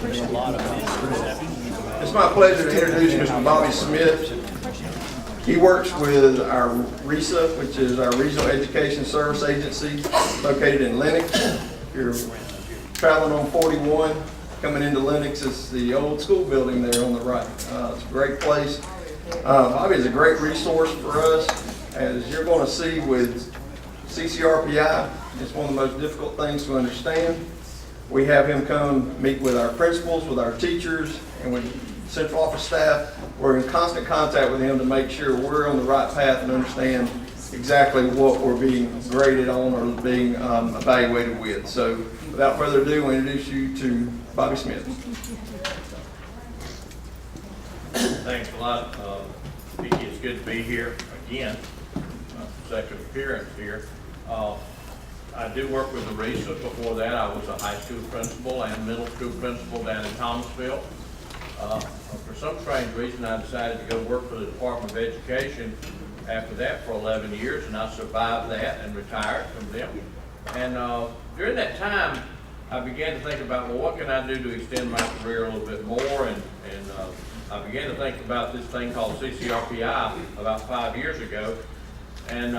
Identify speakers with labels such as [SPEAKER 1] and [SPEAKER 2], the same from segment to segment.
[SPEAKER 1] It's my pleasure to introduce Mr. Bobby Smith. He works with our RESA, which is our Regional Education Service Agency, located in Lenox. If you're traveling on 41, coming into Lenox, it's the old school building there on the right. It's a great place. Bobby is a great resource for us. As you're going to see with CCRPI, it's one of the most difficult things to understand. We have him come meet with our principals, with our teachers, and with central office staff. We're in constant contact with him to make sure we're on the right path and understand exactly what we're being graded on or being evaluated with. So without further ado, we'll introduce you to Bobby Smith.
[SPEAKER 2] Thanks a lot. Vicky, it's good to be here again. My second appearance here. I do work with the RESA. Before that, I was a high school principal and middle school principal down in Thomasville. For some strange reason, I decided to go work for the Department of Education after that for 11 years, and I survived that and retired from them. And during that time, I began to think about, well, what can I do to extend my career a little bit more? And I began to think about this thing called CCRPI about 5 years ago. And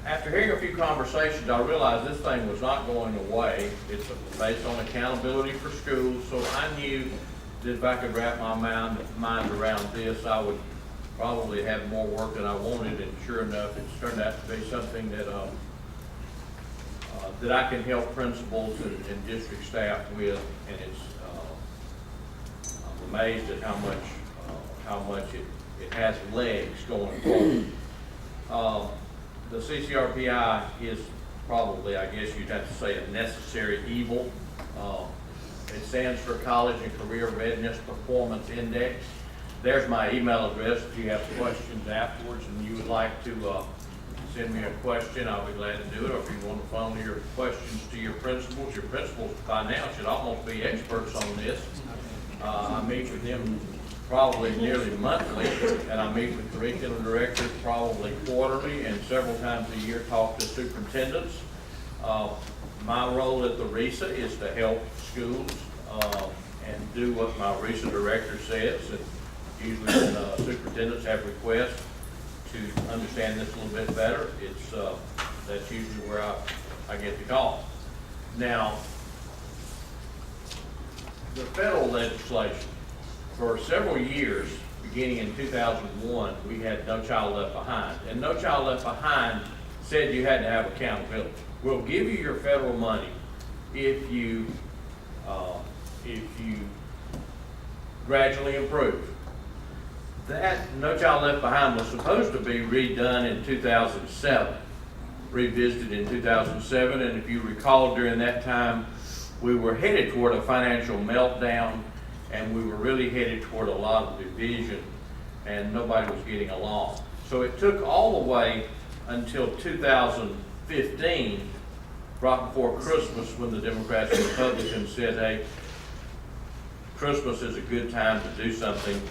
[SPEAKER 2] after hearing a few conversations, I realized this thing was not going away. It's based on accountability for schools, so I knew that if I could wrap my mind around this, I would probably have more work than I wanted, and sure enough, it's turned out to be something that that I can help principals and district staff with, and it's I'm amazed at how much it has legs going forward. The CCRPI is probably, I guess you'd have to say, a necessary evil. It stands for College and Career Readiness Performance Index. There's my email address if you have questions afterwards and you would like to send me a question, I'll be glad to do it. Or if you want to funnel your questions to your principals by now should almost be experts on this. I meet with them probably nearly monthly, and I meet with curriculum directors probably quarterly, and several times a year talk to superintendents. My role at the RESA is to help schools and do what my RESA director says. And usually when superintendents have requests to understand this a little bit better, that's usually where I get the call. Now, the federal legislation, for several years, beginning in 2001, we had No Child Left Behind. And No Child Left Behind said you had to have accountability. We'll give you your federal money if you gradually improve. That No Child Left Behind was supposed to be redone in 2007, revisited in 2007, and if you recall, during that time, we were headed toward a financial meltdown, and we were really headed toward a lot of division, and nobody was getting along. So it took all the way until 2015, right before Christmas, when the Democrats and Republicans said, hey, Christmas is a good time to do something,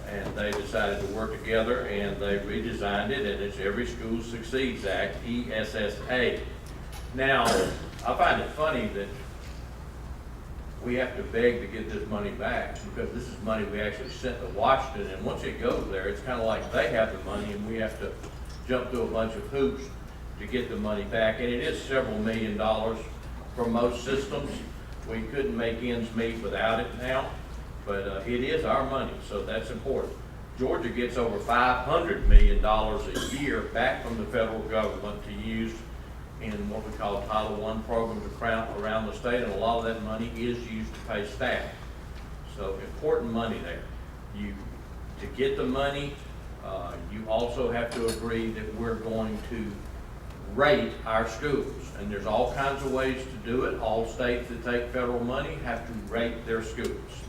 [SPEAKER 2] and they decided to work together, and they redesigned it, and it's Every School Succeeds Act, ESSA. Now, I find it funny that we have to beg to get this money back, because this is money we actually sent to Washington, and once it goes there, it's kind of like they have the money and we have to jump through a bunch of hoops to get the money back, and it is several $1 million for most systems. We couldn't make ends meet without it now, but it is our money, so that's important. Georgia gets over $500 million a year back from the federal government to use in what we call Title I programs around the state, and a lot of that money is used to pay staff. So important money there. To get the money, you also have to agree that we're going to rate our schools, and there's all kinds of ways to do it. All states that take federal money have to rate their schools.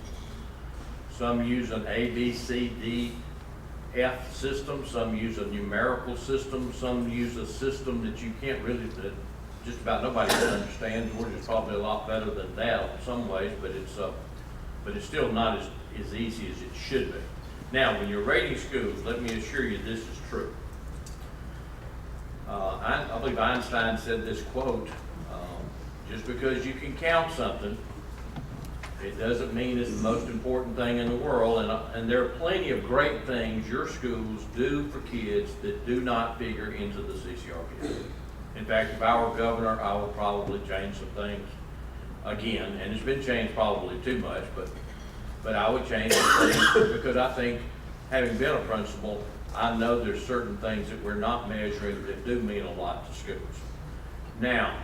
[SPEAKER 2] Some use an A, B, C, D, F system, some use a numerical system, some use a system that you can't really, that just about nobody can understand. Georgia's probably a lot better than that in some ways, but it's still not as easy as it should be. Now, when you're rating schools, let me assure you this is true. I believe Einstein said this quote, just because you can count something It doesn't mean it's the most important thing in the world, and there are plenty of great things your schools do for kids that do not figure into the CCRPI. In fact, if I were governor, I would probably change some things again, and it's been changed probably too much, but I would change some things because I think, having been a principal, I know there's certain things that we're not measuring that do mean a lot to schools. Now,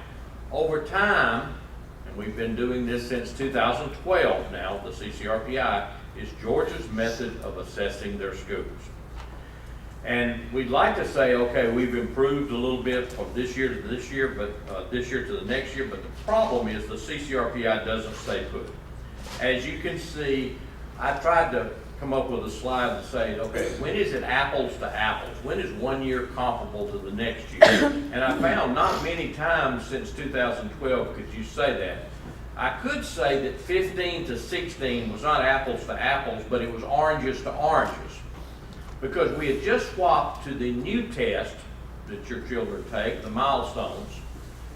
[SPEAKER 2] over time, and we've been doing this since 2012 now, the CCRPI is Georgia's method of assessing their schools. And we'd like to say, okay, we've improved a little bit from this year to this year, but this year to the next year, but the problem is the CCRPI doesn't stay put. As you can see, I tried to come up with a slide to say, okay, when is it apples to apples? When is 1 year comparable to the next year? And I found not many times since 2012 could you say that. I could say that 15 to 16 was not apples to apples, but it was oranges to oranges. Because we had just swapped to the new test that your children take, the milestones,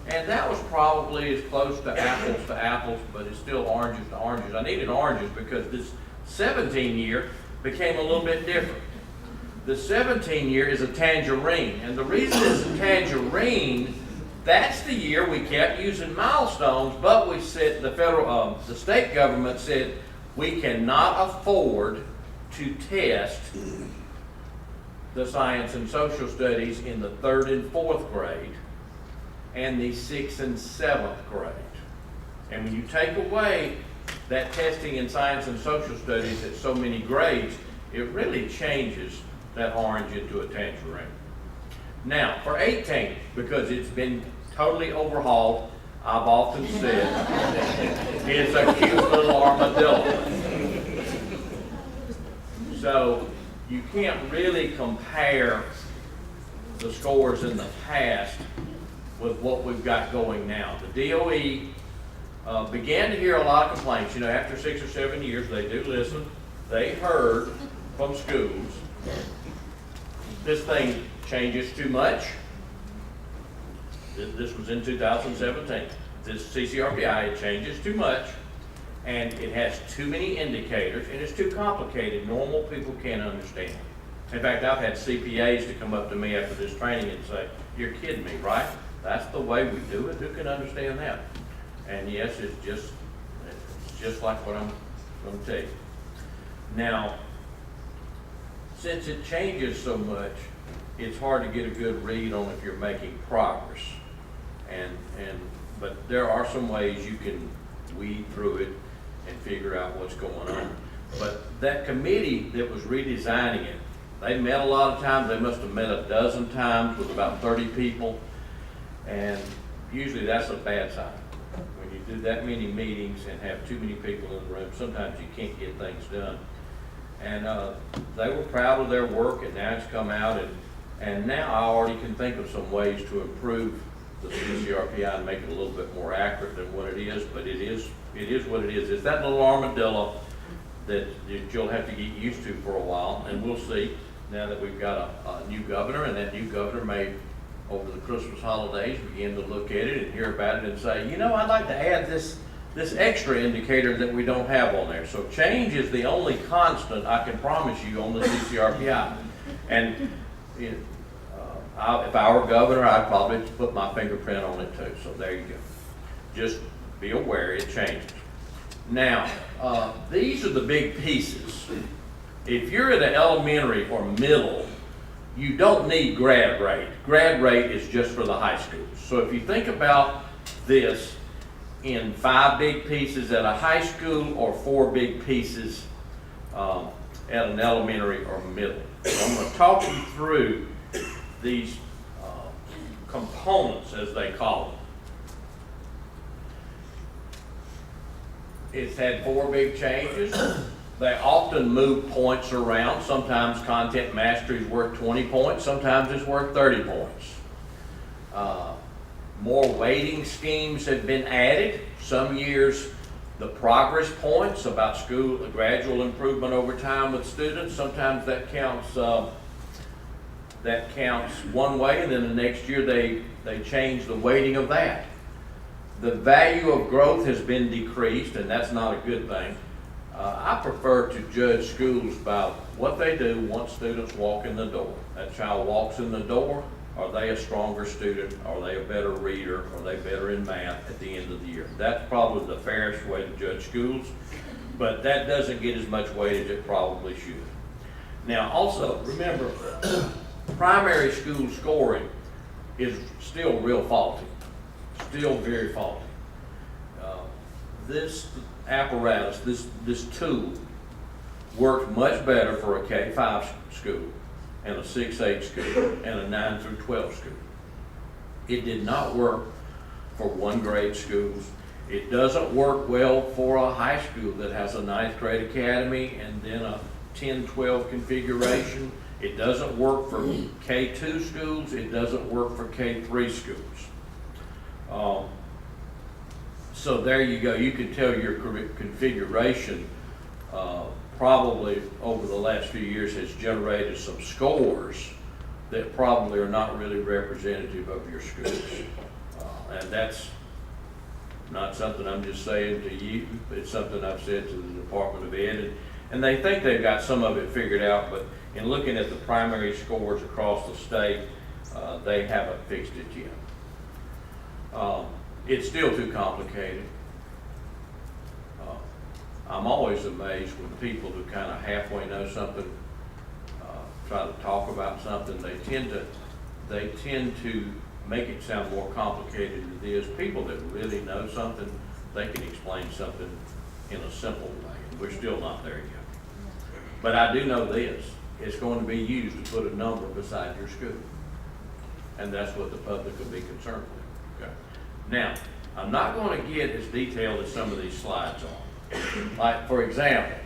[SPEAKER 2] and that was probably as close to apples, but it's still oranges to oranges. I needed oranges because this 17 year became a little bit different. The 17 year is a tangerine, and the reason it's a tangerine, that's the year we kept using milestones, but we said the state government said we cannot afford to test the science and social studies in the 3rd and 4th grade and the 6th and 7th grade. And when you take away that testing in science and social studies at so many grades, it really changes that orange into a tangerine. Now, for 18, because it's been totally overhauled, I've often said it's a cute little armadillo. So you can't really compare the scores in the past with what we've got going now. The DOE began to hear a lot of complaints. You know, after 6 or 7 years, they do listen. They heard from schools, this thing changes too much. This was in 2017. This CCRPI, it changes too much, and it has too many indicators, and it's too complicated. Normal people can't understand. In fact, I've had CPAs to come up to me after this training and say, "You're kidding me, right? That's the way we do it. Who can understand that?" And yes, it's just like what I'm going to tell you. Now, since it changes so much, it's hard to get a good read on if you're making progress. But there are some ways you can weed through it and figure out what's going on. But that committee that was redesigning it, they met a lot of times. They must have met a dozen times with about 30 people. And usually that's a bad sign. When you do that many meetings and have too many people in the room, sometimes you can't get things done. And they were proud of their work, and now it's come out, and now I already can think of some ways to improve the CCRPI and make it a little bit more accurate than what it is, but it is what it is. It's that little armadillo that you'll have to get used to for a while, and we'll see now that we've got a new governor, and that new governor may, over the Christmas holidays, begin to look at it and hear about it and say, you know, I'd like to add this extra indicator that we don't have on there. So change is the only constant I can promise you on the CCRPI. And if I were governor, I'd probably put my fingerprint on it too. So there you go. Just be aware it changes. Now, these are the big pieces. If you're at an elementary or middle, you don't need grad rate. Grad rate is just for the high schools. So if you think about this in 5 big pieces at a high school or 4 big pieces at an elementary or middle. So I'm going to talk you through these components, as they call them. It's had 4 big changes. They often move points around. Sometimes content mastery is worth 20 points. Sometimes it's worth 30 points. More weighting schemes have been added. Some years, the progress points about school, the gradual improvement over time with students, sometimes that counts one way, and then the next year they change the weighting of that. The value of growth has been decreased, and that's not a good thing. I prefer to judge schools by what they do once students walk in the door. That child walks in the door, are they a stronger student? Are they a better reader? Are they better in math at the end of the year? That's probably the fairest way to judge schools, but that doesn't get as much weight as it probably should. Now, also, remember, primary school scoring is still real faulty, still very faulty. This apparatus, this tool, works much better for a K-5 school and a 6-8 school and a 9 through 12 school. It did not work for 1 grade schools. It doesn't work well for a high school that has a 9th grade academy and then a 10-12 configuration. It doesn't work for K2 schools. It doesn't work for K3 schools. So there you go. You can tell your configuration probably over the last few years has generated some scores that probably are not really representative of your schools. And that's not something I'm just saying to you. It's something I've said to the Department of Ed. And they think they've got some of it figured out, but in looking at the primary scores across the state, they haven't fixed it yet. It's still too complicated. I'm always amazed when people who kind of halfway know something try to talk about something. They tend to make it sound more complicated than it is. People that really know something, they can explain something in a simple way. We're still not there yet. But I do know this: it's going to be used to put a number beside your school, and that's what the public will be concerned with. Okay. Now, I'm not going to get as detailed as some of these slides are. Like, for example,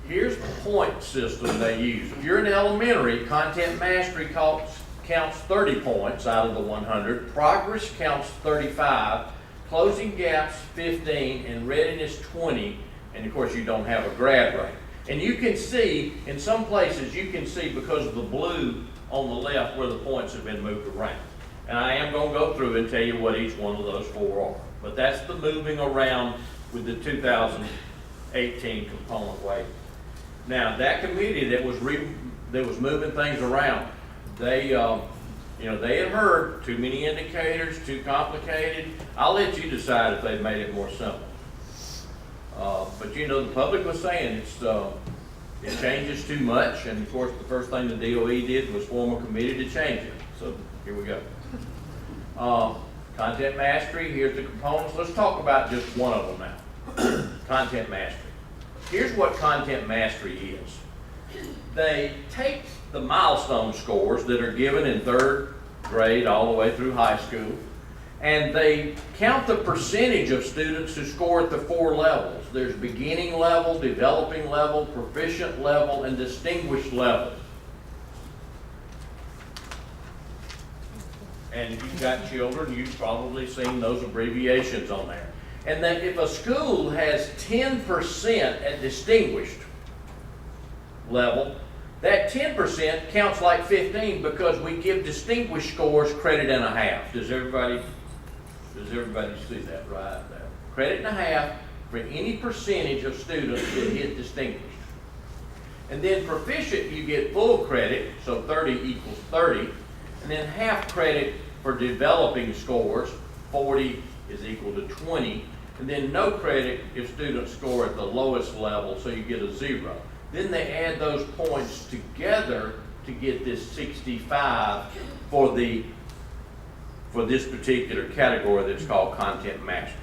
[SPEAKER 2] here's the point system they use. If you're in elementary, content mastery counts 30 points out of the 100, progress counts 35, closing gaps 15, and readiness 20, and of course you don't have a grad rate. And you can see, in some places, you can see because of the blue on the left where the points have been moved around. And I am going to go through and tell you what each one of those 4 are. But that's the moving around with the 2018 component weight. Now, that committee that was moving things around, they had heard too many indicators, too complicated. I'll let you decide if they've made it more simple. But the public was saying it changes too much, and of course the first thing the DOE did was form a committee to change it. So here we go. Content mastery, here's the components. Let's talk about just one of them now. Content mastery. Here's what content mastery is. They take the milestone scores that are given in 3rd grade all the way through high school, and they count the percentage of students who score at the 4 levels. There's beginning level, developing level, proficient level, and distinguished level. And if you've got children, you've probably seen those abbreviations on there. And that if a school has 10% at distinguished level, that 10% counts like 15 because we give distinguished scores credit and a half. Does everybody see that right there? Credit and a half for any percentage of students that hit distinguished. And then proficient, you get full credit, so 30 equals 30. And then half credit for developing scores, 40 is equal to 20. And then no credit if students score at the lowest level, so you get a 0. Then they add those points together to get this 65 for this particular category that's called content mastery.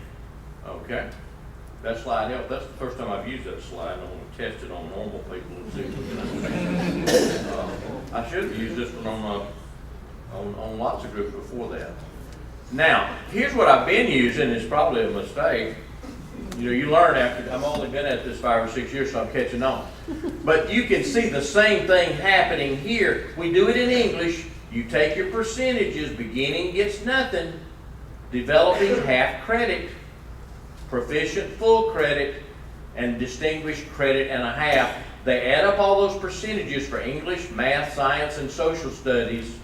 [SPEAKER 2] Okay? That slide helped. That's the first time I've used that slide. I want to test it on normal people and see what I should have used this one on lots of groups before that. Now, here's what I've been using. It's probably a mistake. You learn after, I've only been at this 5 or 6 years, so I'm catching on. But you can see the same thing happening here. We do it in English. You take your percentages. Beginning gets nothing. Developing half credit. Proficient full credit. And distinguished credit and a half. They add up all those percentages for English, math, science, and social studies,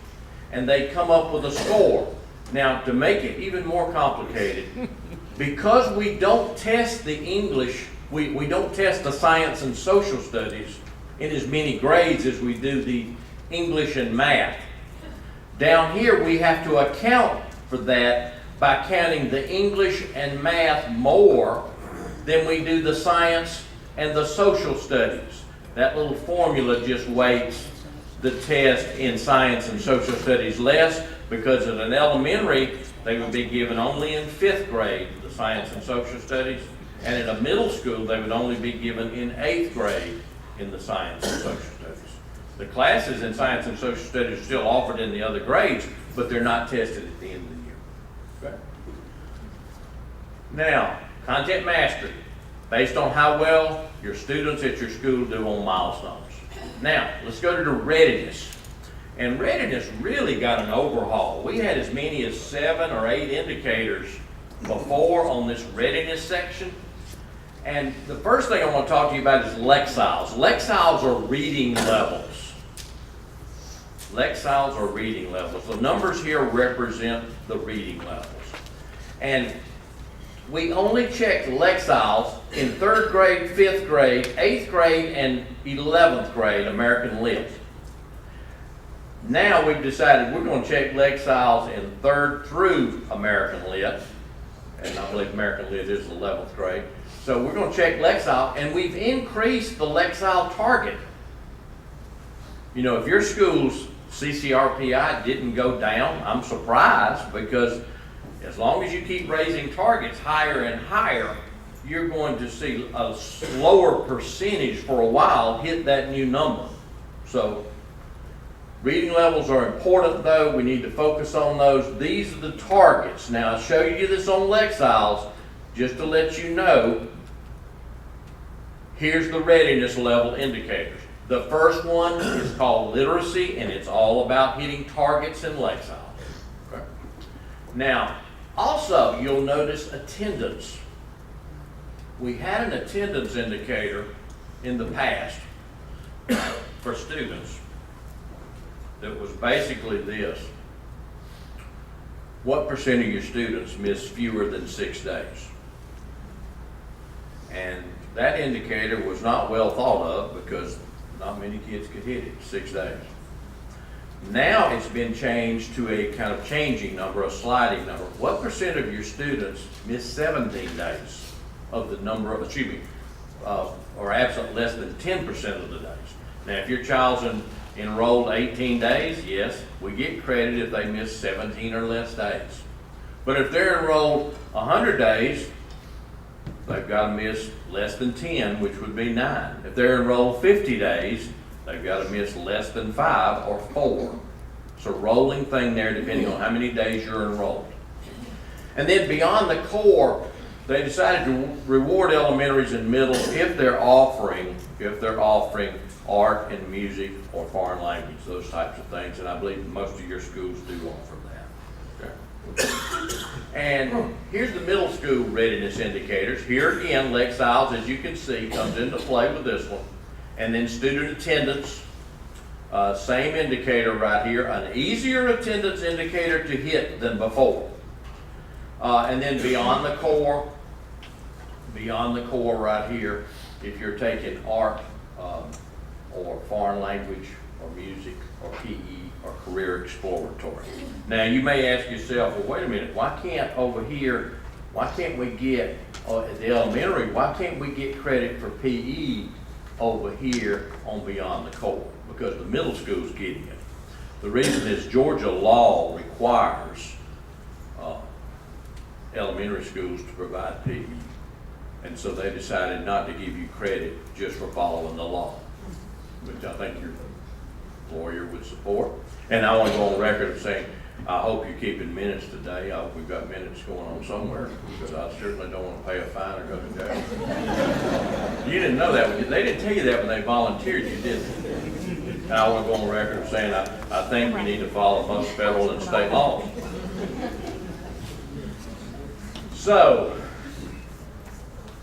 [SPEAKER 2] and they come up with a score. Now, to make it even more complicated, because we don't test the English, we don't test the science and social studies in as many grades as we do the English and math. Down here, we have to account for that by counting the English and math more than we do the science and the social studies. That little formula just weights the test in science and social studies less, because at an elementary, they would be given only in 5th grade, the science and social studies, and in a middle school, they would only be given in 8th grade in the science and social studies. The classes in science and social studies are still offered in the other grades, but they're not tested at the end of the year. Okay. Now, content mastery, based on how well your students at your school do on milestones. Now, let's go to the readiness. And readiness really got an overhaul. We had as many as 7 or 8 indicators before on this readiness section. And the first thing I want to talk to you about is Lexiles. Lexiles are reading levels. Lexiles are reading levels. The numbers here represent the reading levels. And we only checked Lexiles in 3rd grade, 5th grade, 8th grade, and 11th grade American Lit. Now we've decided we're going to check Lexiles in 3rd through American Lit, and I believe American Lit is 11th grade. So we're going to check Lexile, and we've increased the Lexile target. You know, if your school's CCRPI didn't go down, I'm surprised, because as long as you keep raising targets higher and higher, you're going to see a slower percentage for a while hit that new number. So reading levels are important, though. We need to focus on those. These are the targets. Now, I'll show you this on Lexiles just to let you know. Here's the readiness level indicators. The first one is called literacy, and it's all about hitting targets in Lexiles. Okay. Now, also, you'll notice attendance. We had an attendance indicator in the past for students that was basically this: what percent of your students miss fewer than 6 days? And that indicator was not well thought of, because not many kids could hit it 6 days. Now it's been changed to a kind of changing number, a sliding number. What percent of your students miss 17 days of the number of, or absent less than 10% of the days? Now, if your child's enrolled 18 days, yes, we get credit if they miss 17 or less days. But if they're enrolled 100 days, they've got to miss less than 10, which would be 9. If they're enrolled 50 days, they've got to miss less than 5 or 4. It's a rolling thing there depending on how many days you're enrolled. And then beyond the core, they decided to reward elementaries and middles if they're offering art and music or foreign language, those types of things. And I believe most of your schools do offer that. Okay. And here's the middle school readiness indicators. Here again, Lexiles, as you can see, comes into play with this one. And then student attendance, same indicator right here, an easier attendance indicator to hit than before. And then beyond the core right here, if you're taking art or foreign language or music or PE or career exploratory. Now you may ask yourself, well, wait a minute, why can't we get, at the elementary, why can't we get credit for PE over here on beyond the core? Because the middle school's getting it. The reason is Georgia law requires elementary schools to provide PE. And so they decided not to give you credit just for following the law, which I think your lawyer would support. And I want to go on record of saying, I hope you're keeping minutes today. I hope we've got minutes going on somewhere, because I certainly don't want to pay a fine or go to jail. You didn't know that. They didn't tell you that when they volunteered you, did they? And I want to go on record of saying I think we need to follow most federal and state laws. So,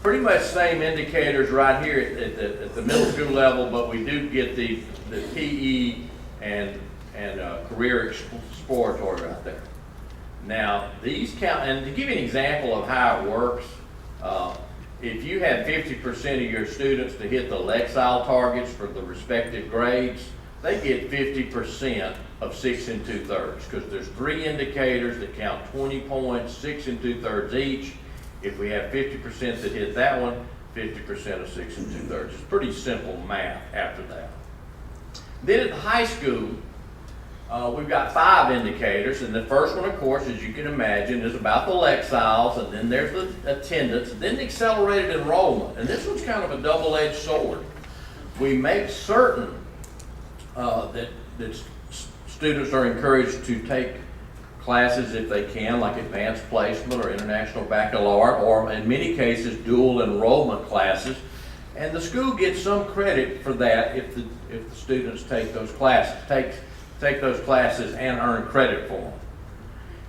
[SPEAKER 2] pretty much same indicators right here at the middle school level, but we do get the PE and career exploratory right there. Now, these count, and to give you an example of how it works, if you have 50% of your students to hit the Lexile targets for the respective grades, they get 50% of 6 2/3, because there's 3 indicators that count 20 points, 6 2/3 each. If we have 50% that hit that one, 50% of 6 2/3. It's pretty simple math after that. Then at the high school, we've got 5 indicators, and the first one, of course, as you can imagine, is about the Lexiles, and then there's the attendance, and then the accelerated enrollment. And this one's kind of a double-edged sword. We make certain that students are encouraged to take classes if they can, like advanced placement or international baccalaureate, or in many cases, dual enrollment classes. And the school gets some credit for that if the students take those classes, take those classes and earn credit for them.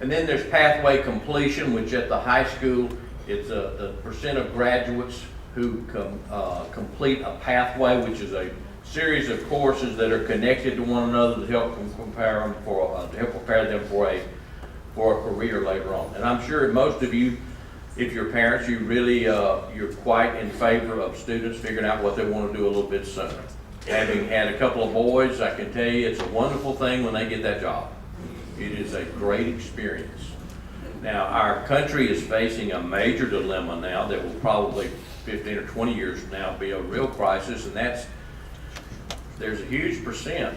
[SPEAKER 2] And then there's pathway completion, which at the high school, it's the percent of graduates who complete a pathway, which is a series of courses that are connected to one another to help them prepare them for a career later on. And I'm sure most of you, if you're parents, you really you're quite in favor of students figuring out what they want to do a little bit sooner. Having had a couple of boys, I can tell you it's a wonderful thing when they get that job. It is a great experience. Now, our country is facing a major dilemma now that will probably 15 or 20 years from now be a real crisis, and that's there's a huge percent,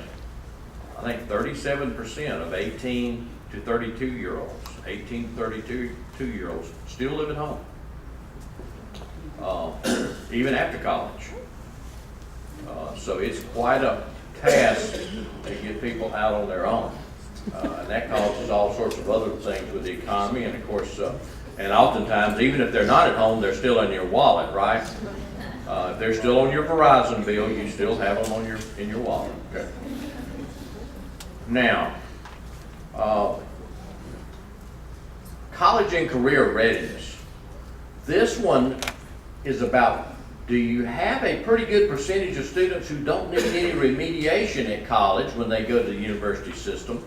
[SPEAKER 2] I think 37% of 18 to 32-year-olds, 18 to 32-year-olds still live at home, even after college. So it's quite a task to get people out on their own. And that causes all sorts of other things with the economy, and of course, and oftentimes, even if they're not at home, they're still in your wallet, right? If they're still on your Verizon bill, you still have them on in your wallet. Okay. Now, college and career readiness. This one is about, do you have a pretty good percentage of students who don't need any remediation at college when they go to the university system?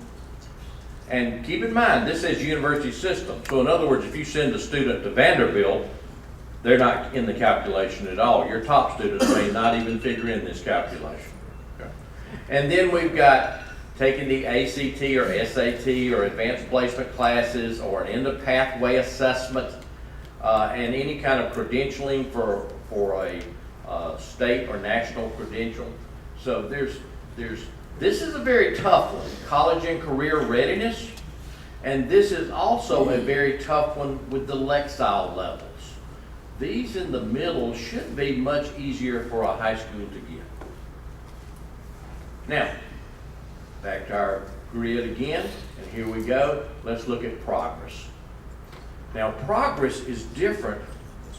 [SPEAKER 2] And keep in mind, this says university system. So in other words, if you send a student to Vanderbilt, they're not in the calculation at all. Your top students may not even figure in this calculation. Okay. And then we've got taking the ACT or SAT or advanced placement classes or an end of pathway assessment and any kind of credentialing for a state or national credential. So this is a very tough one, college and career readiness, and this is also a very tough one with the Lexile levels. These in the middle should be much easier for a high school to get. Now, back to our grid again, and here we go. Let's look at progress. Now, progress is different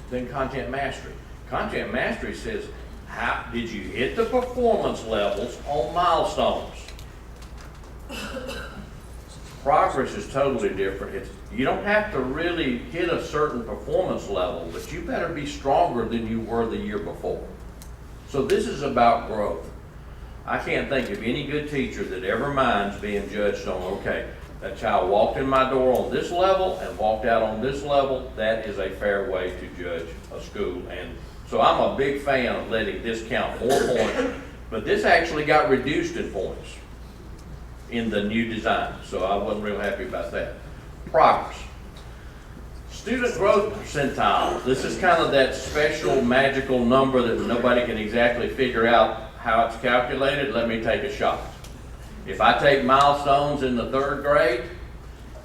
[SPEAKER 2] than content mastery. Content mastery says, how did you hit the performance levels on milestones? Progress is totally different. You don't have to really hit a certain performance level, but you better be stronger than you were the year before. So this is about growth. I can't think of any good teacher that ever minds being judged on, okay, that child walked in my door on this level and walked out on this level. That is a fair way to judge a school. And so I'm a big fan of letting this count more points, but this actually got reduced in points in the new design, so I wasn't real happy about that. Progress. Student growth percentiles. This is kind of that special magical number that nobody can exactly figure out how it's calculated. Let me take a shot. If I take milestones in the 3rd grade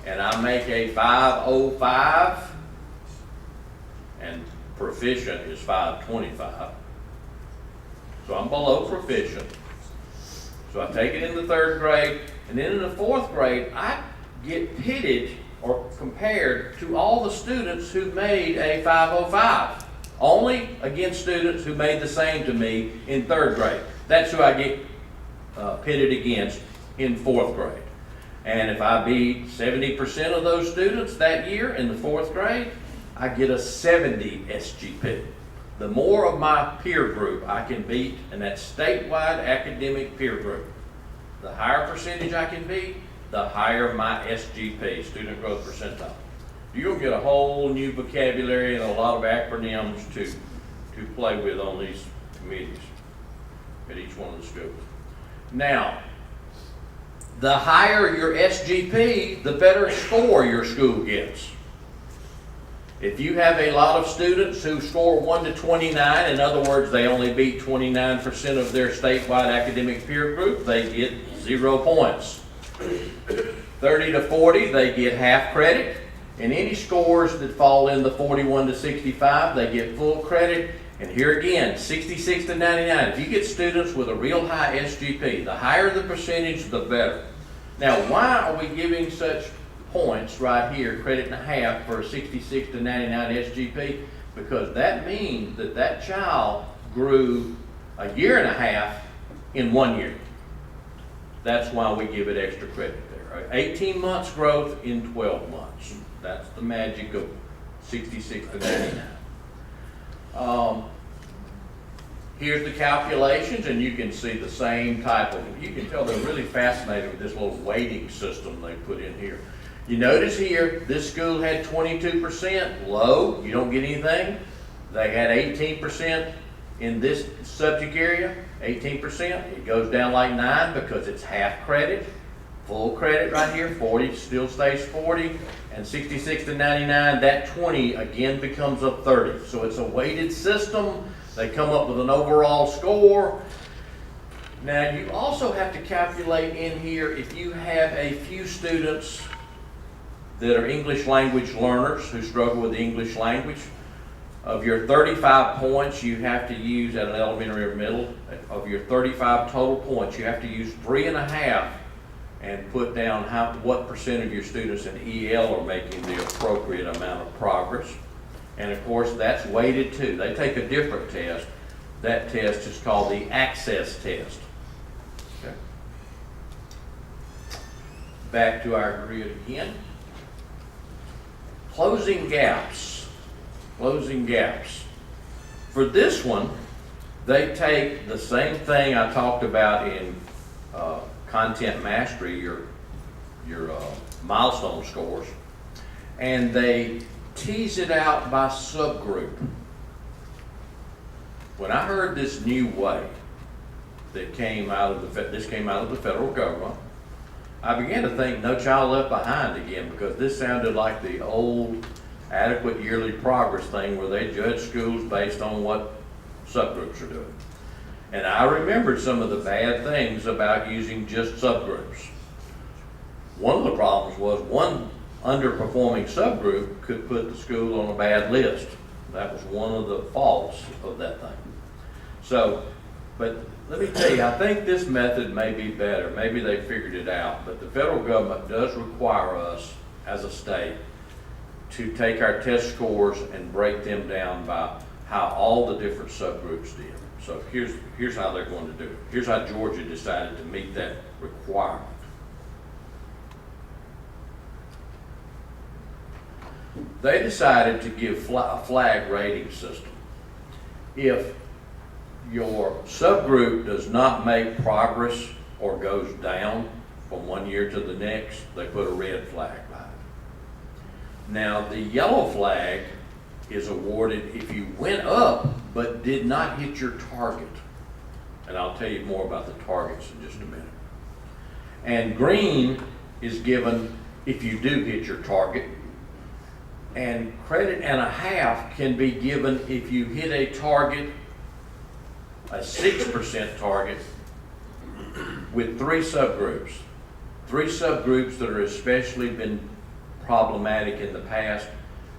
[SPEAKER 2] and I make a 505, and proficient is 525, so I'm below proficient. So I take it in the 3rd grade, and then in the 4th grade, I get pitted or compared to all the students who made a 505, only against students who made the same to me in 3rd grade. That's who I get pitted against in 4th grade. And if I beat 70% of those students that year in the 4th grade, I get a 70 SGP. The more of my peer group I can beat, and that statewide academic peer group, the higher percentage I can beat, the the higher my SGP, student growth percentile. You'll get a whole new vocabulary and a lot of acronyms to play with on these committees at each one of the schools. Now, the higher your SGP, the better score your school gets. If you have a lot of students who score 1 to 29, in other words, they only beat 29% of their statewide academic peer group, they get 0 points. 30 to 40, they get half credit. And any scores that fall in the 41 to 65, they get full credit. And here again, 66 to 99. If you get students with a real high SGP, the higher the percentage, the better. Now, why are we giving such points right here, credit and a half for a 66 to 99 SGP? Because that means that that child grew a year and a half in 1 year. That's why we give it extra credit there. 18 months growth in 12 months. That's the magic of 66 to 99. Here's the calculations, and you can see the same type of, you can tell they're really fascinated with this little weighting system they put in here. You notice here, this school had 22%, low, you don't get anything. They had 18% in this subject area, 18%. It goes down like 9 because it's half credit. Full credit right here, 40 still stays 40, and 66 to 99, that 20 again becomes a 30. So it's a weighted system. They come up with an overall score. Now you also have to calculate in here if you have a few students that are English language learners who struggle with the English language. Of your 35 points you have to use at an elementary or middle, of your 35 total points, you have to use 3.5 and put down what percent of your students in EL are making the appropriate amount of progress. And of course, that's weighted too. They take a different test. That test is called the access test. Okay. Back to our grid again. Closing gaps. Closing gaps. For this one, they take the same thing I talked about in content mastery, your milestone scores, and they tease it out by subgroup. When I heard this new way that came out of the federal government, I began to think No Child Left Behind again, because this sounded like the old adequate yearly progress thing where they judge schools based on what subgroups are doing. And I remembered some of the bad things about using just subgroups. One of the problems was one underperforming subgroup could put the school on a bad list. That was one of the faults of that thing. So, but let me tell you, I think this method may be better. Maybe they figured it out, but the federal government does require us as a state to take our test scores and break them down by how all the different subgroups did. So here's how they're going to do it. Here's how Georgia decided to meet that requirement. They decided to give a flag rating system. If your subgroup does not make progress or goes down from 1 year to the next, they put a red flag by it. Now, the yellow flag is awarded if you went up but did not hit your target. And I'll tell you more about the targets in just a minute. And green is given if you do hit your target. And credit and a half can be given if you hit a target, a 6% target, with 3 subgroups. 3 subgroups that are especially been problematic in the past: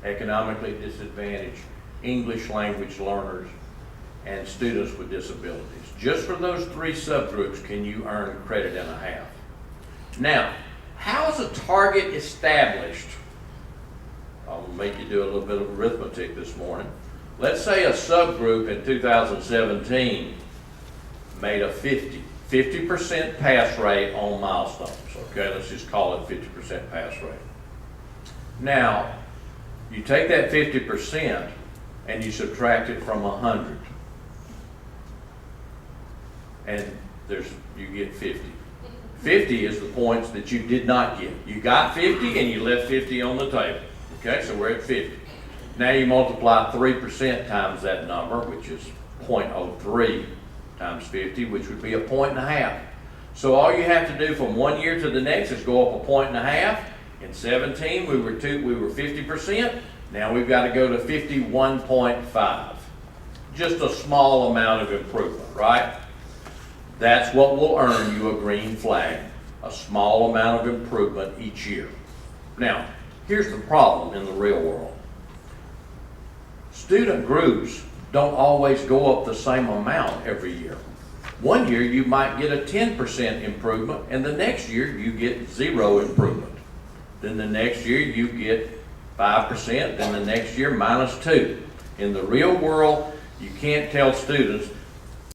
[SPEAKER 2] economically disadvantaged, English language learners, and students with disabilities. Just for those 3 subgroups can you earn credit and a half. Now, how is a target established? I'll make you do a little bit of arithmetic this morning. Let's say a subgroup in 2017 made a 50% pass rate on milestones. Okay, let's just call it 50% pass rate. Now, you take that 50% and you subtract it from 100. And you get 50. 50 is the points that you did not get. You got 50 and you left 50 on the table. Okay, so we're at 50. Now you multiply 3% times that number, which is 0.03 times 50, which would be a 1.5. So all you have to do from one year to the next is go up a 1.5. In 17, we were 50%. Now we've got to go to 51.5. Just a small amount of improvement, right? That's what will earn you a green flag, a small amount of improvement each year. Now, here's the problem in the real world. Student groups don't always go up the same amount every year. One year you might get a 10% improvement, and the next year you get 0 improvement. Then the next year you get 5%, then the next year -2. In the real world, you can't tell students